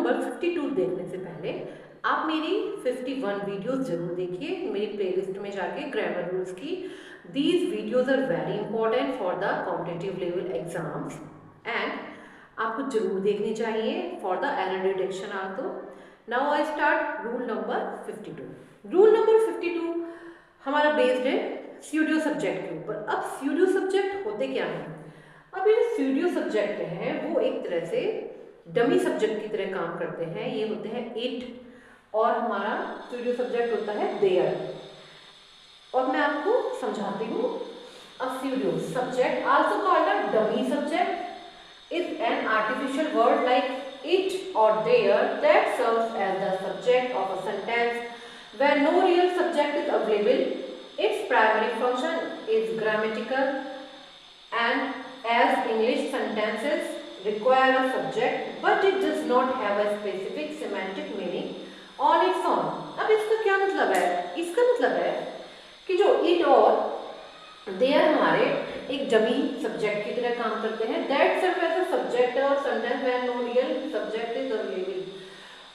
Number 52 देखने से पहले आप मेरी 51 वीडियोस जरूर देखिए मेरी प्लेलिस्ट में जाके ग्रामर रूल्स की। These videos are very important for the competitive level exams and आपको जरूर देखनी चाहिए for the error detection also. Now I start rule number 52। Rule number 52 हमारा बेस्ड है स्यूडो सब्जेक्ट के ऊपर। अब स्यूडो सब्जेक्ट होते क्या हैं? अब ये स्यूडो सब्जेक्ट हैं वो एक तरह से डमी सब्जेक्ट की तरह काम करते हैं। ये होते हैं इट और हमारा स्यूडो सब्जेक्ट होता है देयर। और मैं आपको समझाती हूँ। A pseudo subject also called a dummy subject is an artificial word like it or there that serves as the subject of a sentence where no real subject is available. Its primary function is grammatical and as English sentences require a subject but it does not have a specific semantic meaning on its own. अब इसका क्या मतलब है? इसका मतलब है कि जो it और देयर हमारे एक डमी सब्जेक्ट की तरह काम करते हैं। That serve as a subject और sentence when no real subject is available.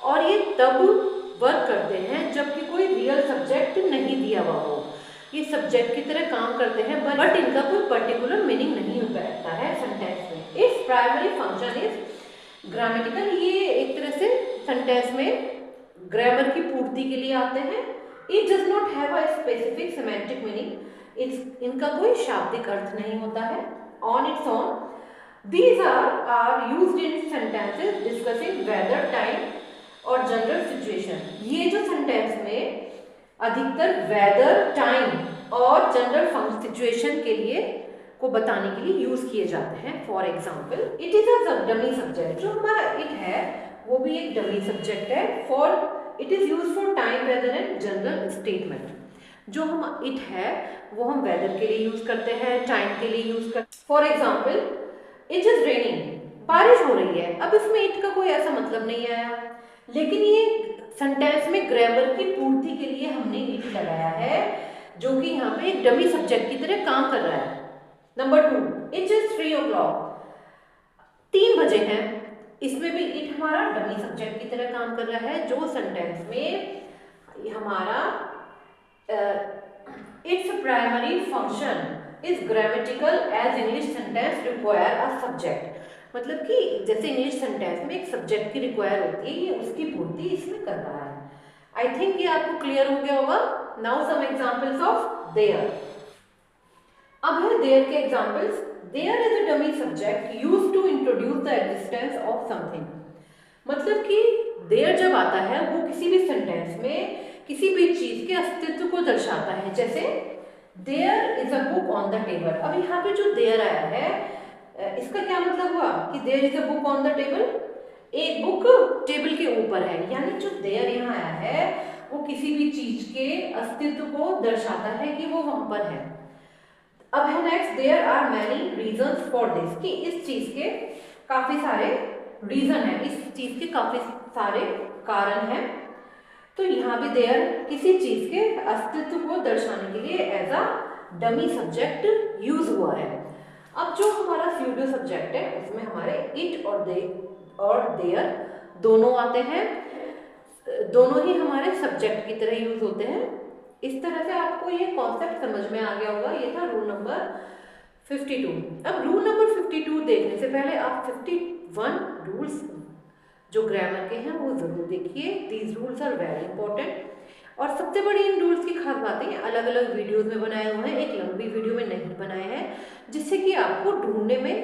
और ये तब वर्क करते हैं जबकि कोई रियल सब्जेक्ट नहीं दिया हुआ हो। ये सब्जेक्ट की तरह काम करते हैं बट इनका कोई पर्टिकुलर मीनिंग नहीं बैठता है सेंटेंस में। Its primary function is grammatical. ये एक तरह से सेंटेंस में ग्रामर की पूर्ति के लिए आते हैं। It does not have a specific semantic meaning. इनका कोई शाब्दिक अर्थ नहीं होता है। On its own these are used in sentences discussing weather time और जनरल सिचुएशन। ये जो सेंटेंस में अधिकतर वेदर टाइम और जनरल सिचुएशन के लिए को बताने के लिए यूज किए जाते हैं। For example it is a dummy subject. जो हमारा इट है वो भी एक डमी सब्जेक्ट है। For it is use for time weather and general statement. जो हम इट है वो हम वेदर के लिए यूज करते हैं, टाइम के लिए यूज करते हैं। For example it is raining, बारिश हो रही है। अब इसमें इट का कोई ऐसा मतलब नहीं आया, लेकिन ये सेंटेंस में ग्रामर की पूर्ति के लिए हमने इट लगाया है जो कि यहाँ पे एक डमी सब्जेक्ट की तरह काम कर रहा है। नंबर 2 इट इज 3 o'clock, 3 बजे हैं। इसमें भी इट हमारा डमी सब्जेक्ट की तरह काम कर रहा है जो सेंटेंस में हमारा its primary function is grammatical as English sentence require a subject। मतलब कि जैसे इंग्लिश सेंटेंस में एक सब्जेक्ट की रिक्वायर होती है, ये उसकी पूर्ति इसमें कर रहा है। आई थिंक ये आपको क्लियर हो गया होगा। Now some examples of there. अब है देयर के examples. There is a dummy subject used to introduce the existence of something. मतलब कि देयर जब आता है वो किसी भी सेंटेंस में किसी भी चीज के अस्तित्व को दर्शाता है। जैसे there is a book on the table. अब यहाँ पे जो देयर आया है इसका क्या मतलब हुआ कि there is a book on the table, एक बुक टेबल के ऊपर है। यानी जो देयर यहाँ आया है वो किसी भी चीज के अस्तित्व को दर्शाता है कि वो वहां पर है। अब है next there are many reasons for this, कि इस चीज के काफी सारे रीजन है, इस चीज के काफी सारे कारण हैं। तो यहाँ भी देयर किसी चीज के अस्तित्व को दर्शाने के लिए as a dummy subject use हुआ है। अब जो हमारा स्यूडो सब्जेक्ट है उसमें हमारे इट और देयर दोनों आते हैं। दोनों ही हमारे सब्जेक्ट की तरह यूज होते हैं। इस तरह से आपको ये कॉन्सेप्ट समझ में आ गया होगा। ये था रूल नंबर 52। अब रूल नंबर 52 देखने से पहले आप 51 रूल्स जो ग्रामर के हैं वो जरूर देखिए। These rules are very important. और सबसे बड़ी इन रूल्स की खास बातें अलग अलग वीडियोस में बनाए हुए हैं, एक लंबी वीडियो में नहीं बनाए हैं, जिससे कि आपको ढूंढने में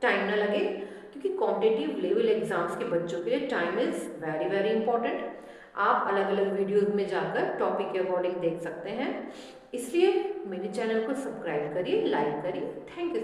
टाइम ना लगे। क्योंकि कॉम्पिटिटिव लेवल एग्जाम्स के बच्चों के लिए time is very very important. आप अलग अलग वीडियोस में जाकर टॉपिक के अकॉर्डिंग देख सकते हैं। इसलिए मेरे चैनल को सब्सक्राइब करिए, लाइक करिए। Thank you.